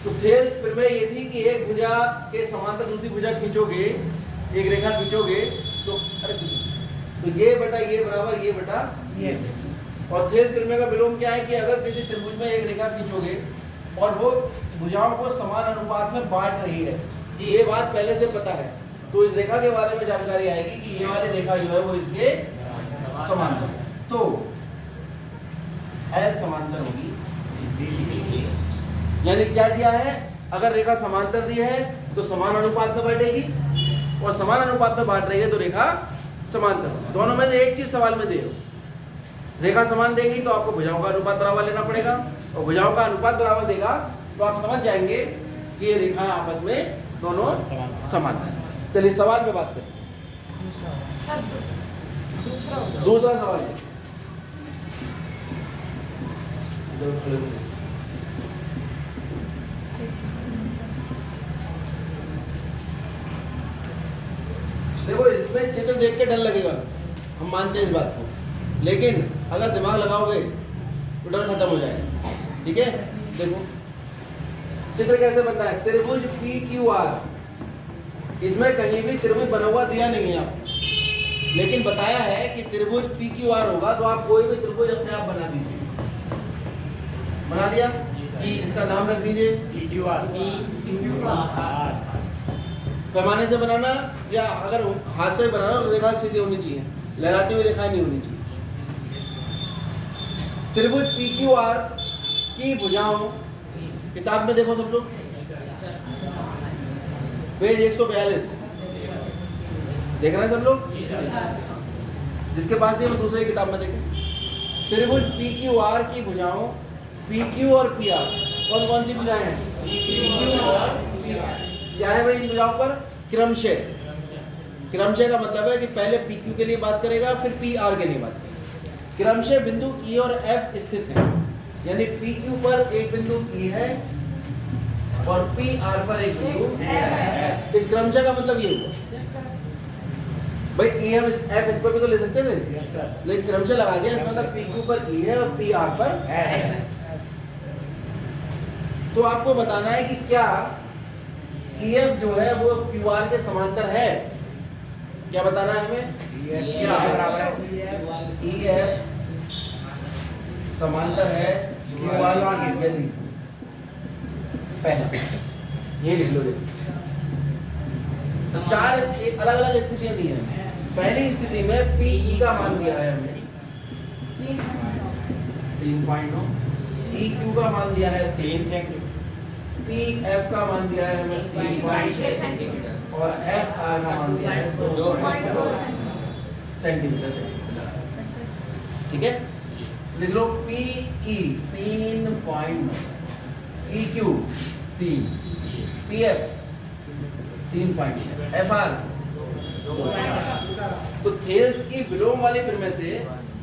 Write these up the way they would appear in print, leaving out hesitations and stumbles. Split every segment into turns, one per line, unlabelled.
तो थेल्स प्रमेय ये थी कि एक भुजा के समांतर दूसरी भुजा खींचोगे, एक रेखा खींचोगे तो ये बटा ये बराबर ये बटा ये। और थेल्स प्रमेय का विलोम क्या है कि अगर किसी त्रिभुज में एक रेखा खींचोगे और वो भुजाओं को समान अनुपात में बांट रही है, ये बात पहले से पता है, तो इस रेखा के बारे में जानकारी आएगी कि ये वाली रेखा जो है वो इसके समांतर है, तो L समांतर होगी। यानी क्या दिया है, अगर रेखा समांतर दी है तो समान अनुपात में बांटेगी, और समान अनुपात में बांट रही है तो रेखा समांतर। दोनों में से एक चीज सवाल में दे दो, रेखा समान देगी तो आपको भुजाओं का अनुपात बराबर लेना पड़ेगा, और भुजाओं का अनुपात बराबर देगा तो आप समझ जाएंगे कि ये रेखा आपस में दोनों समांतर है। चलिए सवाल पे बात करें। दूसरा सवाल है, देखो इसमें चित्र देख के डर लगेगा, हम मानते हैं इस बात को, लेकिन अगर दिमाग लगाओगे तो डर खत्म हो जाएगा। ठीक है, देखो चित्र कैसे बनता है, त्रिभुज PQR, इसमें कहीं भी त्रिभुज बना हुआ दिया नहीं है आपको, लेकिन बताया है कि त्रिभुज PQR होगा, तो आप कोई भी त्रिभुज अपने आप बना दीजिए। बना दिया, इसका नाम रख दीजिए PQR। पैमाने से बनाना या अगर हाथ से बनाना तो रेखा सीधी होनी चाहिए, लहराती हुई रेखा नहीं होनी चाहिए। त्रिभुज PQR की भुजाओं, किताब में देखो सब लोग, पेज 142 देख रहे हैं सब लोग, जिसके पास नहीं वो दूसरी किताब में देखें। त्रिभुज PQR की भुजाओं PQ और PR, कौन कौन सी भुजाएं हैं, PQ और PR। क्या है भाई इन भुजाओं पर, क्रमशः। क्रमशः का मतलब है कि पहले PQ के लिए बात करेगा फिर PR के लिए बात करेगा। क्रमशः बिंदु E और F स्थित है, यानी PQ पर एक बिंदु E है और PR पर एक बिंदु F। इस क्रमशः का मतलब ये हुआ भाई E F इस पर भी तो ले सकते थे, लेकिन क्रमशः लगा दिया, इसका मतलब PQ पर E है और PR पर F है। तो आपको बताना है कि क्या EF जो है वो QR के समांतर है, क्या बताना है हमें, क्या EF समांतर है QR के, यदि पहला ये लिख लो। तो चार अलग अलग स्थितियां दी हैं। पहली स्थिति में PE का मान दिया है हमें 3.9, EQ का मान दिया है 3 सेंटीमीटर, PF का मान दिया है हमें 3.6 सेंटीमीटर और FR का मान दिया है 2.2 सेंटीमीटर। ठीक है, लिख लो PE 3.9, EQ 3, PF 3.6, FR 2। तो थेल्स की विलोम वाले प्रमेय से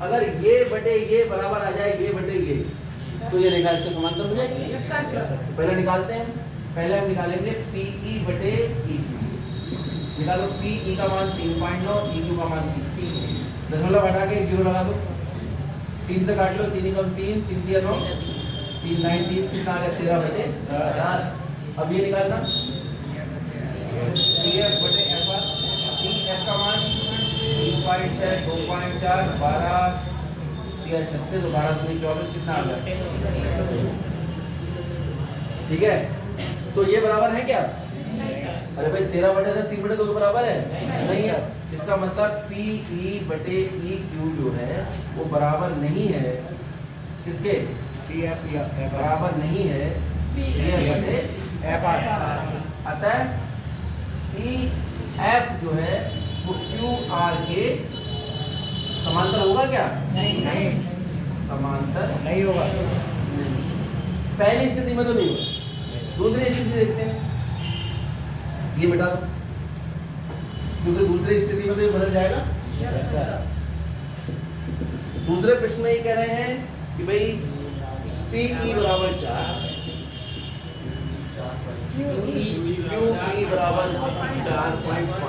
अगर ये बटे ये बराबर आ जाए ये बटे ये, तो ये रेखा इसके समांतर हो जाएगी। तो पहले निकालते हैं, पहले हम निकालेंगे PE बटे EQ। निकालो, PE का मान 3.9, EQ का मान 3, दशमलव हटा के 0 लगा दो, 3 से काट लो, 3 कम 3, 3 दिया 9, 3 9 30, कितना आ गया 13 बटे 10। अब ये निकालना PF बटे FR, PF का मान 3.6, 2.4, 12 या 36, 12 दूनी 24, कितना आ गया। ठीक है, तो ये बराबर है क्या, अरे भाई 13 बटे 3 बटे 2 के बराबर है, नहीं है। इसका मतलब PE बटे EQ जो है वो बराबर नहीं है किसके, PF बराबर नहीं है PF बटे FR। अतः EF जो है वो QR के समांतर होगा क्या, नहीं समांतर नहीं होगा। पहली स्थिति में तो नहीं होगा। दूसरी स्थिति देखते हैं, ये मिटा दो क्योंकि दूसरी स्थिति में तो ये बदल जाएगा। दूसरे प्रश्न में ये कह रहे हैं कि भाई PE बराबर 4, QE बराबर 4.5 सेंटीमीटर,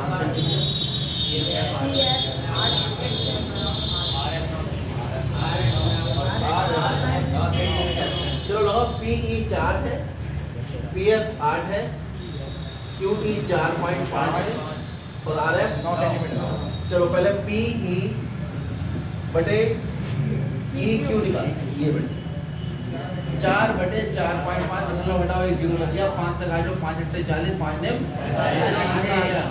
चलो लगाओ PE 4 है पी एफ 8 है, क्यू ई 4.5 है और आर एफ
9 सेंटीमीटर।
चलो पहले पी ई बटे ई क्यू निकालते हैं। ये बटे 4 बटे 4.5 दशमलव हटाओ एक जीरो लग गया, 5 से काटो 5 बटे 40 5 ने कितना आ गया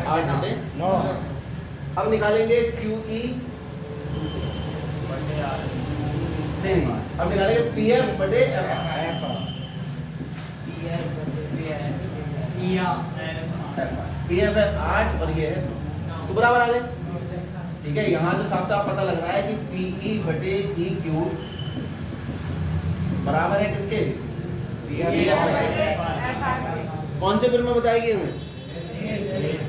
8 बटे
9।
अब निकालेंगे क्यू ई नहीं, अब निकालेंगे पी एफ बटे एफ
एफ
पी एफ है 8 और ये है 9 तो बराबर आ गए। ठीक है, यहाँ से साफ साफ पता लग रहा है कि पी ई बटे ई क्यू बराबर है किसके PF बटे कौन से फिल्म में बताएगी हमें?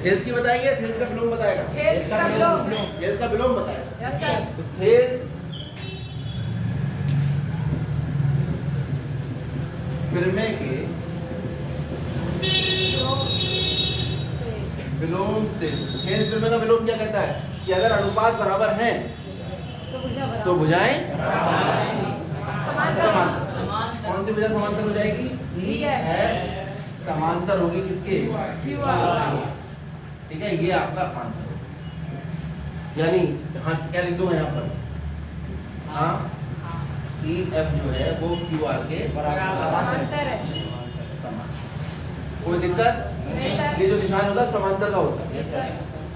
थेल्स की बताएगी या थेल्स का विलोम बताएगा? थेल्स का विलोम बताएगा। तो थेल्स फिल्मे के विलोम से, थेल्स फिल्मे का विलोम क्या कहता है कि अगर अनुपात बराबर हैं तो भुजाएं समांतर। कौन सी भुजा समांतर हो जाएगी? ई एफ समांतर होगी किसके? ठीक है, ये आपका आंसर है। यानी हाँ क्या लिख दो यहाँ पर? हाँ, ई एफ जो है वो क्यू आर के
समांतर है।
समान। कोई दिक्कत? ये जो निशान होगा समांतर का होता है।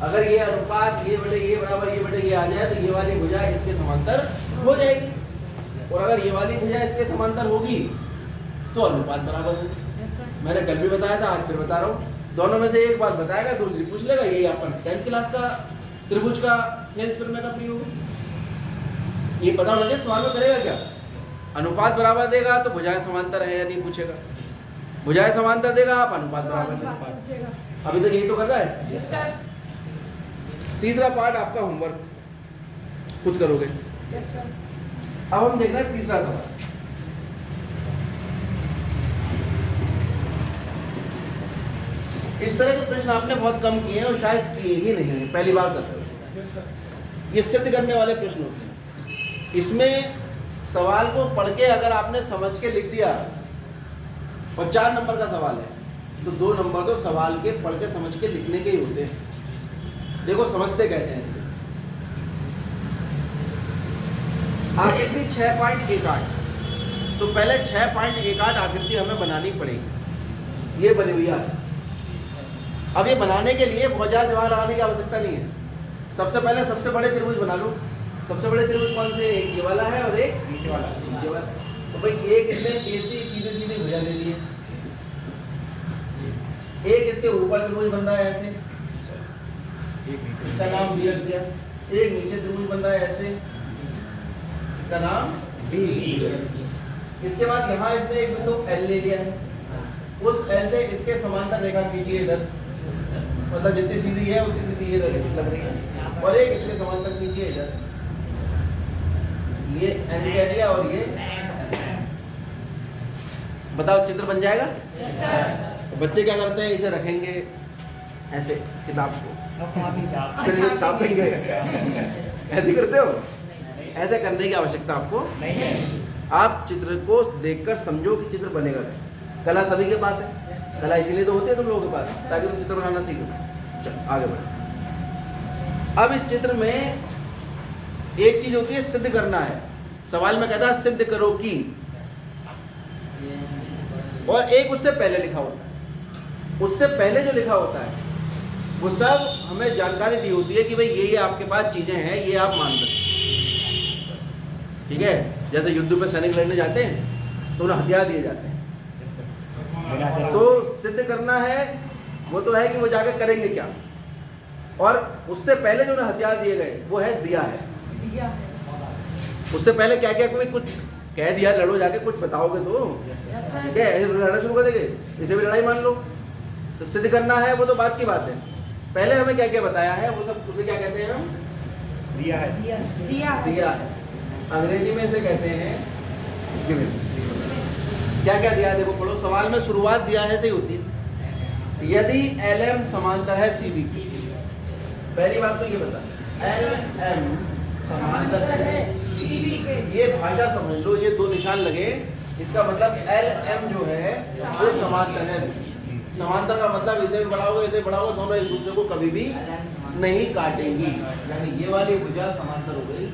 अगर ये अनुपात ये बटे ये बराबर ये बटे ये आ जाए तो ये वाली भुजा इसके समांतर हो जाएगी, और अगर ये वाली भुजा इसके समांतर होगी तो अनुपात बराबर होगी। मैंने कल भी बताया था, आज फिर बता रहा हूँ। दोनों में से एक बात बताएगा, दूसरी पूछ लेगा। यही अपन 10th क्लास का त्रिभुज का थेल्स फिल्मे का प्रयोग। ये पता होना चाहिए सवाल में करेगा क्या। अनुपात बराबर देगा तो भुजाएं समांतर है या नहीं पूछेगा, भुजाएं समांतर देगा आप अनुपात बराबर। अभी तक यही तो कर रहा है। तीसरा पार्ट आपका होमवर्क खुद करोगे। अब हम देख रहे हैं तीसरा सवाल। इस तरह के प्रश्न आपने बहुत कम किए हैं और शायद किए ही नहीं हैं, पहली बार कर रहे हो। ये सिद्ध करने वाले प्रश्न होते हैं। इसमें सवाल को पढ़ के अगर आपने समझ के लिख दिया और 4 नंबर का सवाल है तो 2 नंबर तो सवाल के पढ़ के समझ के लिखने के ही होते हैं। देखो समझते कैसे हैं इसे। आकृति 6.18, तो पहले 6.18 आकृति हमें बनानी पड़ेगी। ये बनी हुई है। अब ये बनाने के लिए बहुत ज़्यादा दिमाग लगाने की आवश्यकता नहीं है। सबसे पहले सबसे बड़े त्रिभुज बना लो। सबसे बड़े त्रिभुज कौन से? एक ये वाला है और एक
नीचे वाला।
नीचे वाला। तो भाई एक इसने ऐसी सीधे सीधे भुजा ले ली है, एक इसके ऊपर त्रिभुज बन रहा है ऐसे, इसका नाम बी रख दिया। एक नीचे त्रिभुज बन रहा है ऐसे, इसका नाम
डी।
इसके बाद यहाँ इसने एक बिंदु L ले लिया है, उस L से इसके समांतर रेखा खींचिए इधर, मतलब जितनी सीधी है उतनी सीधी ये लग रही है, और एक इसके समांतर खींचिए इधर, ये N कह दिया और ये M। बताओ चित्र बन जाएगा? तो बच्चे क्या करते हैं, इसे रखेंगे ऐसे किताब को, फिर इसे छापेंगे। ऐसे करते हो? ऐसे करने की आवश्यकता आपको
नहीं है।
आप चित्र को देखकर समझो कि चित्र बनेगा कैसे। कला सभी के पास है, कला इसीलिए तो होती है तुम लोगों के पास, ताकि तुम चित्र बनाना सीखो। चलो आगे बढ़ो। अब इस चित्र में एक चीज होती है सिद्ध करना है। सवाल में कहता है सिद्ध करो कि, और एक उससे पहले लिखा होता है। उससे पहले जो लिखा होता है वो सब हमें जानकारी दी होती है कि भाई ये आपके पास चीजें हैं, ये आप मान सकते हैं। ठीक है, जैसे युद्ध में सैनिक लड़ने जाते हैं तो उन्हें हथियार दिए जाते हैं। तो सिद्ध करना है वो तो है कि वो जाकर करेंगे क्या, और उससे पहले जो उन्हें हथियार दिए गए वो है दिया है। उससे पहले क्या क्या, कोई कुछ कह दिया लड़ो जाके, कुछ बताओगे तो। ठीक है, ऐसे लड़ना शुरू कर देंगे, इसे भी लड़ाई मान लो। तो सिद्ध करना है वो तो बात की बात है। पहले हमें क्या क्या बताया है वो सब, उसे क्या कहते हैं हम?
दिया है।
दिया है। अंग्रेजी में इसे कहते हैं गिवन। क्या क्या दिया है देखो, पढ़ो। सवाल में शुरुआत दिया है से ही होती है। यदि LM समांतर है CB, पहली बात तो ये बता, LM समांतर है, ये भाषा समझ लो। ये 2 निशान लगे इसका मतलब एल एम जो है वो समांतर है। समांतर का मतलब इसे भी बढ़ाओगे इसे बढ़ाओगे, दोनों एक दूसरे को कभी भी नहीं काटेंगी, यानी ये वाली भुजा समांतर हो गई।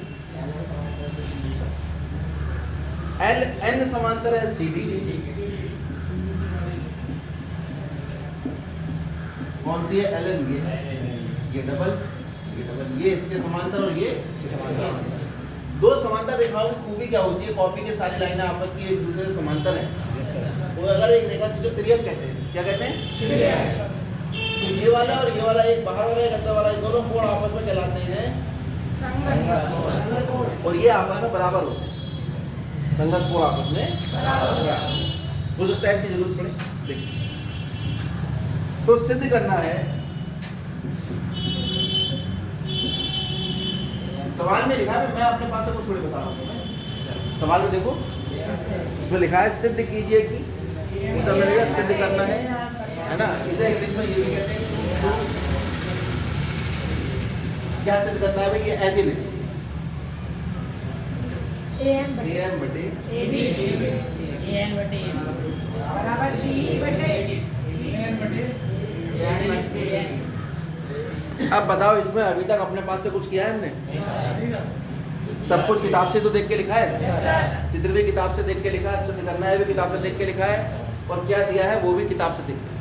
एल एन समांतर है सी डी। कौन सी है? L N. ये डबल, ये इसके समांतर और ये दो समांतर रेखाओं की खूबी क्या होती है? कॉपी के सारी लाइनें आपस की एक दूसरे से समांतर है। तो अगर एक रेखा जो त्रियक कहते हैं, क्या कहते हैं? तो ये वाला और ये वाला, एक बाहर वाला एक अंदर वाला, ये दोनों कोण आपस में कहलाते हैं संगत, और ये आपस में बराबर होते हैं। संगत कोण आपस में हो सकता है इसकी जरूरत पड़े। देखिए, तो सिद्ध करना है, सवाल में लिखा है, मैं अपने पास से कुछ थोड़ी बता रहा हूँ। सवाल में देखो, उसमें लिखा है सिद्ध कीजिए कि, मतलब मिलेगा सिद्ध करना है ना। इसे इंग्लिश में ये भी कहते हैं कि क्या सिद्ध करना है भाई? ये ऐसे लिखो, AM बटे
बराबर B बटे
अब बताओ, इसमें अभी तक अपने पास से कुछ किया है हमने? सब कुछ किताब से तो देख के लिखा है, चित्र भी किताब से देख के लिखा है, सिद्ध करना है भी किताब से देख के लिखा है, और क्या दिया है वो भी किताब से देख के।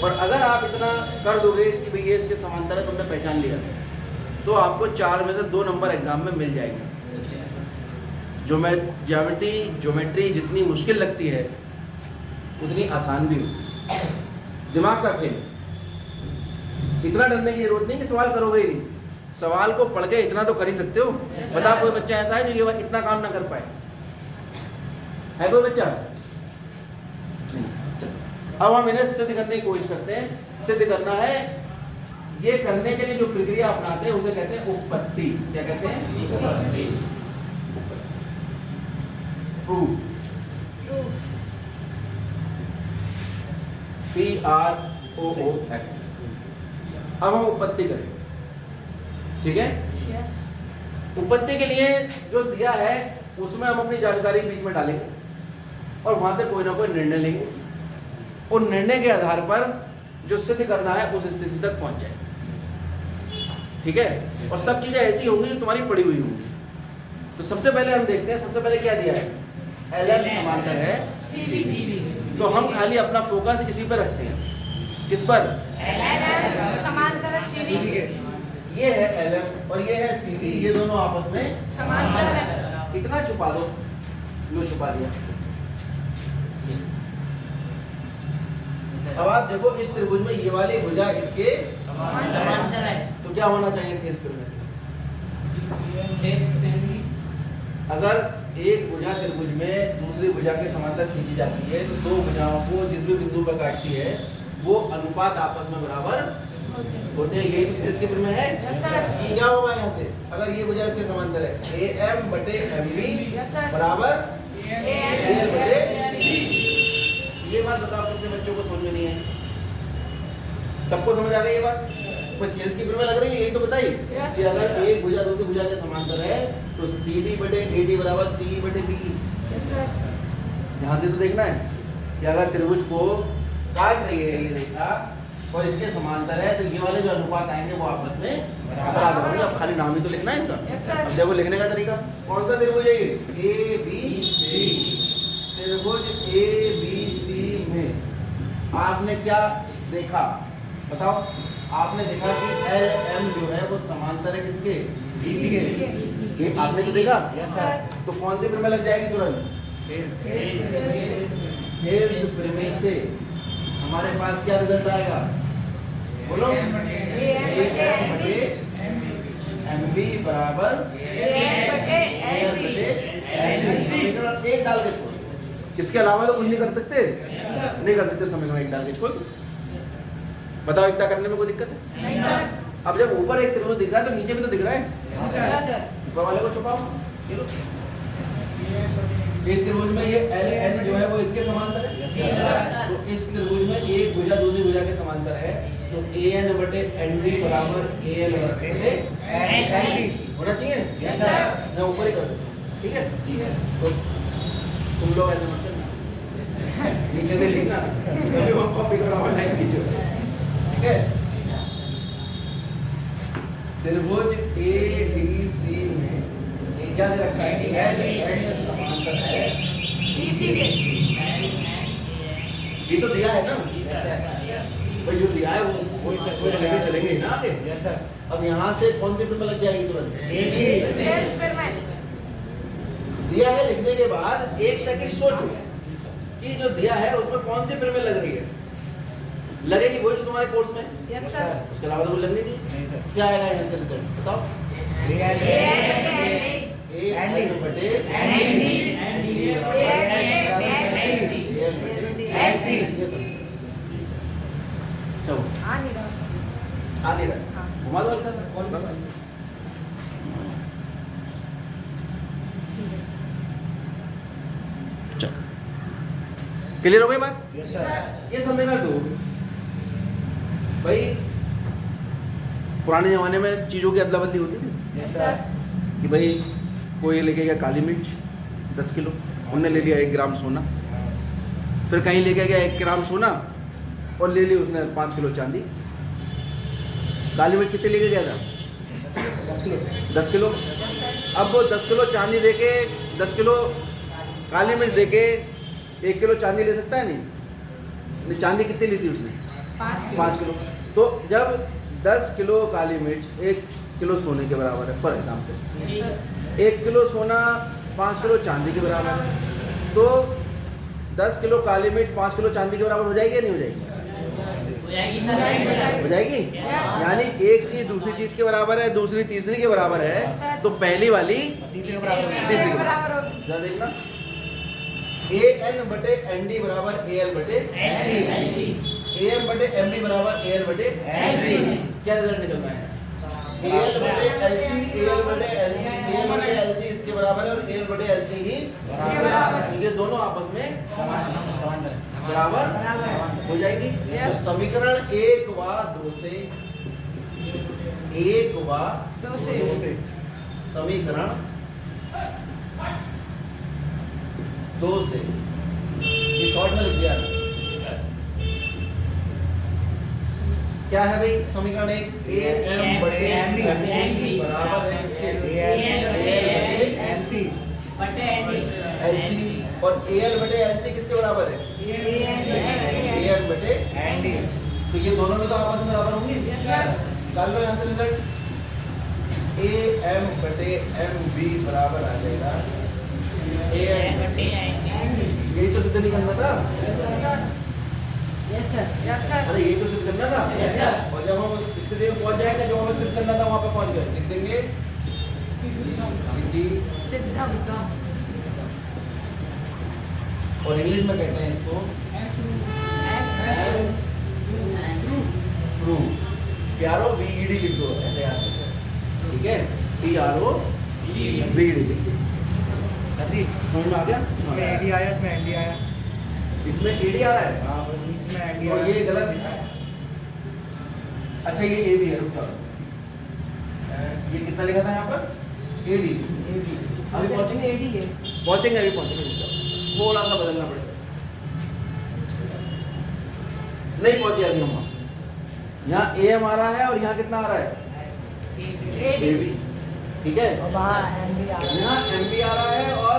और अगर आप इतना कर दोगे कि भाई ये इसके समांतर है, तुमने पहचान लिया, तो आपको 4 में से 2 नंबर एग्जाम में मिल जाएंगे। ज्योमेट्री जितनी मुश्किल लगती है उतनी आसान भी होती। दिमाग का खेल, इतना डरने की जरूरत नहीं कि सवाल करोगे ही नहीं। सवाल को पढ़ के इतना तो कर ही सकते हो। बता, कोई बच्चा ऐसा है जो ये इतना काम ना कर पाए? है कोई बच्चा? अब हम इन्हें सिद्ध करने की कोशिश करते हैं। सिद्ध करना है, ये करने के लिए जो प्रक्रिया अपनाते हैं उसे कहते हैं उत्पत्ति। क्या कहते हैं? प्रूफ। PROOF। अब हम उत्पत्ति करें, ठीक है? उत्पत्ति के लिए जो दिया है उसमें हम अपनी जानकारी बीच में डालेंगे और वहां से कोई ना कोई निर्णय लेंगे, और निर्णय के आधार पर जो सिद्ध करना है उस स्थिति तक पहुंच जाए, ठीक है? और सब चीजें ऐसी होंगी जो तुम्हारी पड़ी हुई होंगी। तो सबसे पहले हम देखते हैं, सबसे पहले क्या दिया है? LM समांतर है CD। तो हम खाली अपना फोकस इसी पर रखते हैं। किस पर?
समांतर है CD।
ये है LM और ये है CD, ये दोनों आपस में
समांतर है।
इतना छुपा दो, लो छुपा दिया। अब आप देखो, इस त्रिभुज में ये वाली भुजा इसके
समांतर है,
तो क्या होना चाहिए थे इसमें से? अगर एक भुजा त्रिभुज में दूसरी भुजा के समांतर खींची जाती है, तो दो भुजाओं को जिस भी बिंदु पर काटती है वो अनुपात आपस में बराबर होते हैं। यही तो थ्रेस के में है। क्या होगा यहाँ से? अगर ये भुजा इसके समांतर है, AM बटे MB बराबर AL बटे CD। ये बात बताओ, कितने बच्चों को समझ में नहीं है? सबको समझ आ गई ये बात? कोई थ्रेस की में लग रही है? यही तो बताइए कि अगर एक भुजा दूसरी भुजा के समांतर है तो CD बटे AD बराबर CE बटे BE। ध्यान से तो देखना है कि अगर त्रिभुज को काट रही है ये रेखा और इसके समांतर है, तो ये वाले जो अनुपात आएंगे वो आपस में बराबर होंगे। अब खाली नाम ही तो लिखना है इनका। अब देखो लिखने का तरीका, कौन सा त्रिभुज है ये? ABC। त्रिभुज ABC में आपने क्या देखा बताओ? आपने देखा कि LM जो है वो समांतर है किसके? CD के। ये आपने तो देखा। तो कौन सी प्रमेय लग जाएगी तुरंत? हेल्स प्रमेय से हमारे पास क्या रिजल्ट आएगा? बोलो। AM बटे MB बराबर AL बटे समीकरण 1 डाल के छोड़। इसके अलावा तो कुछ नहीं कर सकते, नहीं कर सकते। समीकरण 1 डाल के छोड़। बताओ, इतना करने में कोई दिक्कत है? अब जब ऊपर एक त्रिभुज दिख रहा है तो नीचे भी तो दिख रहा है। ऊपर वाले को छुपाओ। इस त्रिभुज में ये LN जो है वो इसके समांतर है। तो इस त्रिभुज में एक भुजा दूसरी भुजा के समांतर है, तो AN बटे ND बराबर AL बटे ND होना चाहिए। मैं ऊपर ही कर दूँ, ठीक है? तो तुम लोग ऐसे मत करना, नीचे से लिखना, कभी वो कॉपी कराओ लाइन कीजिए, ठीक है। त्रिभुज ADC में क्या दे रखा है? LN समांतर है
BC के।
ये तो दिया है ना भाई, जो दिया है वो लेके चलेंगे ही ना आगे।
Yes sir.
अब यहाँ से कौन से पेपर में लग जाएगी तुरंत?
टेल्स पर मैं
दिया है लिखने के बाद 1 सेकंड सोचो कि जो दिया है उसमें कौन सी पेपर में लग रही है। लगेगी वही जो तुम्हारे कोर्स में,
यस सर।
उसके अलावा तो कोई लगनी नहीं।
नहीं सर।
क्या आएगा यहाँ से रिजल्ट बताओ? AL बटे LC। ये सब चलो
आ नहीं रहा।
आ नहीं रहा,
हाँ।
घुमा दो हल्का। चलो क्लियर हो गई बात?
Yes sir.
ये समझना दो भाई, पुराने जमाने में चीज़ों की अदला बदली होती थी
यस सर।
कि भाई कोई लेके गया काली मिर्च 10 किलो, उनने ले लिया 1 ग्राम सोना, फिर कहीं लेके गया 1 ग्राम सोना और ले ली उसने 5 किलो चांदी। काली मिर्च कितने लेके गया था? 10 किलो। अब वो 10 किलो चांदी देके 10 किलो काली मिर्च देके 1 किलो चांदी ले सकता है? नहीं। चांदी कितनी ली थी उसने? 5 किलो। तो जब 10 किलो काली मिर्च 1 किलो सोने के बराबर है, फॉर एग्जाम्पल 1 किलो सोना 5 किलो चांदी के बराबर है, तो 10 किलो काली मिर्च 5 किलो चांदी के बराबर हो जाएगी या नहीं हो जाएगी?
हो जाएगी सर।
हो जाएगी। यानी एक चीज दूसरी चीज के बराबर है, दूसरी तीसरी के बराबर है, तो पहली वाली
तीसरे के बराबर है।
तीसरी के
बराबर
बराबर।
होगी।
जरा देखना, AN बटे ND बराबर AL बटे AM बटे MB बराबर AL बटे क्या रिजल्ट निकल रहा है? AL बटे LC, AL बटे LC, AM बटे LC इसके बराबर है और AL बटे LC ही
बराबर।
ये दोनों आपस में
समांतर।
बराबर हो जाएगी।
Yes.
तो समीकरण 1 व 2 से 1 व
2 से
दो से।
समीकरण 2 से ये शॉर्ट में लिख दिया ना। क्या है भाई समीकरण 1? AM बटे MB बराबर है किसके?
LC
बटे
LC और AL बटे LC किसके बराबर है? AM बटे।
एंडी।
तो ये दोनों में तो आपस में बराबर होंगी। निकाल लो यहाँ से रिजल्ट। AM बटे MB बराबर आ जाएगा AM बटे। यही तो सिद्ध नहीं करना था।
Yes sir.
अरे यही तो सिद्ध करना था।
Yes, sir.
और जब हम उस स्थिति में पहुंच जाएंगे जो हमें सिद्ध करना था वहां पे पहुंच गए, लिख देंगे स्थिति,
सिद्धांत।
और इंग्लिश में कहते हैं इसको प्रूव। प्यारो VED लिख दो ऐसे याद रखो, ठीक है? PRO VED लिख दो।
सर जी
समझ में आ गया?
इसमें एडी आया, इसमें एंडी आया।
इसमें AD आ रहा है
हाँ इसमें एंडी
और
आया।
ये गलत लिखा है। अच्छा ये A भी है, रुक जाओ। ये कितना लिखा था यहाँ पर? AD। अभी पहुंचेंगे
एडी है।
पहुंचेंगे अभी पहुंचेंगे, रुक जाओ। थोड़ा सा बदलना पड़ेगा, नहीं पहुंचे अभी हम वहाँ। यहाँ AM आ रहा है और यहाँ कितना आ रहा है? AB, ठीक है? यहाँ MB आ रहा है और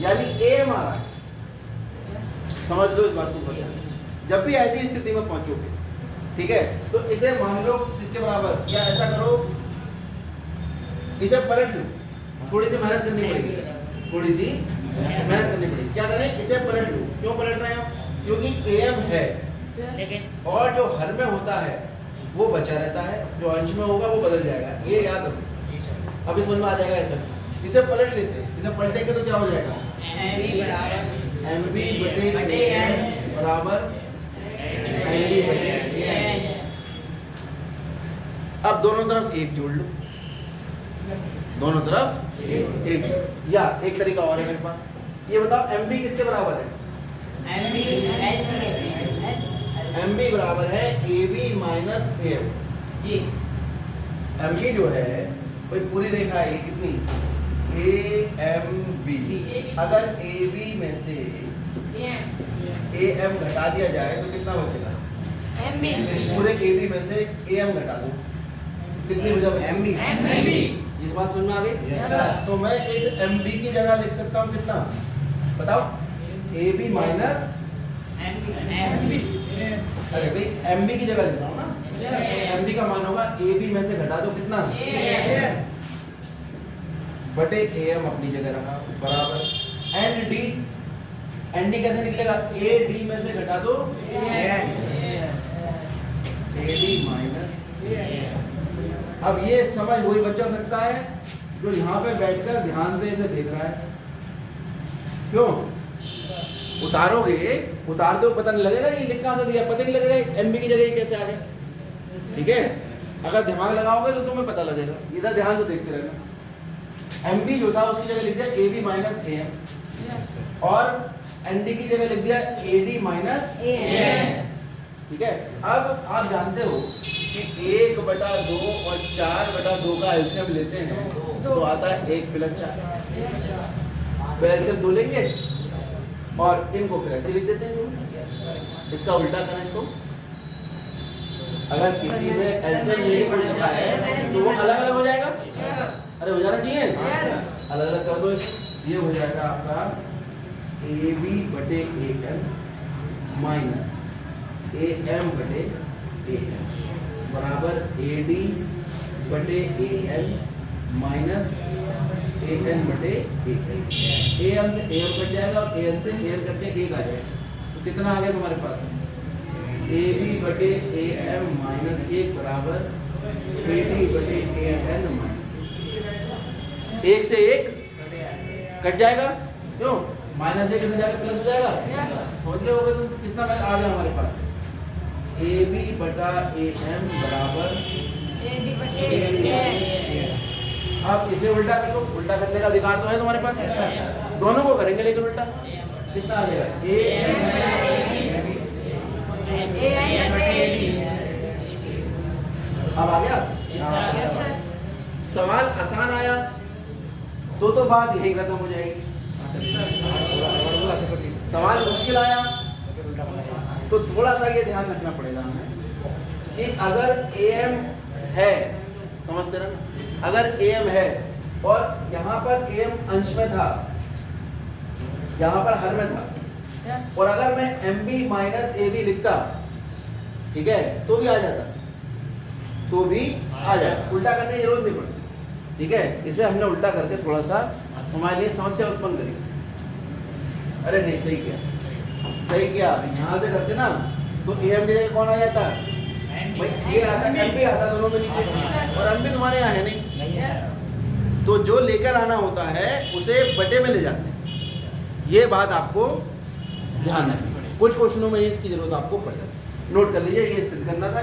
यानी AM आ रहा है। समझ लो इस बात को बढ़िया। जब भी ऐसी स्थिति में पहुंचोगे, ठीक है, तो इसे मान लो किसके बराबर, या ऐसा करो इसे पलट लो। थोड़ी सी मेहनत करनी पड़ेगी, थोड़ी सी मेहनत करनी पड़ेगी। क्या करें? इसे पलट लो। क्यों पलट रहे हैं हम? क्योंकि AM है और जो हर में होता है वो बचा रहता है, जो अंश में होगा वो बदल जाएगा, ये याद रखो। अभी समझ में आ जाएगा ऐसा। इसे पलट लेते हैं, इसे पलटेंगे तो क्या हो जाएगा? MB बटे AM बराबर ND बटे। अब दोनों तरफ 1 जोड़ लो, दोनों तरफ 1। या एक तरीका और है मेरे पास, ये बताओ MB किसके बराबर है? MB बराबर है AB माइनस AM। MB जो है वही पूरी रेखा है, कितनी? AMB B. अगर ए बी में से ए एम घटा दिया जाए तो कितना बचेगा? इस पूरे ए बी में से ए एम घटा दो, कितनी वजह बचेगी?
MB।
इस बात समझ में आ गई?
Yes, sir।
तो मैं इस एम बी की जगह लिख सकता हूँ कितना, बताओ? ए बी माइनस, अरे भाई एम बी की जगह लिख रहा हूँ ना, एम बी का मान होगा ए बी में से घटा दो कितना, बटे ए एम अपनी जगह रखा बराबर एन डी। एन डी कैसे निकलेगा? ए डी में से घटा दो ए डी माइनस। अब ये समझ वही बच्चा सकता है जो यहाँ पे बैठकर ध्यान से इसे देख रहा है। क्यों? उतारोगे, उतारते हो पता नहीं लगेगा ये लिख कहाँ से दिया, पता नहीं लगेगा एमबी की जगह ये कैसे आ गए। ठीक है, अगर दिमाग लगाओगे तो तुम्हें पता लगेगा, इधर ध्यान से देखते रहना। एमबी जो था उसकी जगह लिख दिया A B minus A M और एनडी की जगह लिख दिया A D minus A M. ठीक है, अब आप जानते हो कि 1/2 और 4/2 का एलसीएम लेते हैं तो आता है 1 + 4। तो एलसीएम 2 लेंगे और इनको फिर ऐसे लिख देते हैं। इसका उल्टा करें तो अगर किसी में एलसीएम लेके कोई लिखा है तो वो अलग अलग हो जाएगा। अरे हो जाना चाहिए, अलग अलग कर दो। ये हो जाएगा आपका ए बी बटे A M minus A M बटे ए एम बराबर ए डी बटे A M minus A N बटे ए एम। ए एम से ए एम कट जाएगा और ए एन से ए एम कट के 1 आ जाएगा। तो कितना आ गया तुम्हारे पास? ए बी बटे ए एम माइनस 1 बराबर ए डी बटे ए एन माइनस 1 से 1 कट जाएगा। क्यों? माइनस 1 कितना जाएगा? प्लस हो जाएगा। समझ गए होगे तुम? कितना आ गया हमारे पास? ए बी बटा ए एम बराबर ए डी बटे ए एम। अब इसे उल्टा कर लो, उल्टा करने का अधिकार तो है तुम्हारे पास। दोनों को करेंगे लेकिन उल्टा कितना आ जाएगा? ए एम अब आ गया। सवाल आसान आया तो बात यही खत्म हो जाएगी। सवाल मुश्किल आया तो थोड़ा सा ये ध्यान रखना पड़ेगा हमें कि अगर ए एम है, समझते ना, अगर ए एम है और यहाँ पर ए एम अंश में था, यहाँ पर हर में था, और अगर मैं M B minus A B लिखता, ठीक है, तो भी आ जाता, तो भी आ जाता। उल्टा करने की जरूरत नहीं पड़ती। ठीक है, इसमें हमने उल्टा करके थोड़ा सा हमारे लिए समस्या उत्पन्न करी। अरे नहीं, सही किया, सही किया। यहाँ से करते ना तो ए एम की जगह कौन आ जाता? भाई ये आता, एम बी आता दोनों के नीचे, और एम बी तुम्हारे यहाँ है नहीं। तो जो लेकर आना होता है उसे बटे में ले जाते हैं। ये बात आपको ध्यान रखनी पड़ेगी। कुछ क्वेश्चनों में इसकी जरूरत आपको पड़ेगी। नोट कर लीजिए, ये सिद्ध करना था।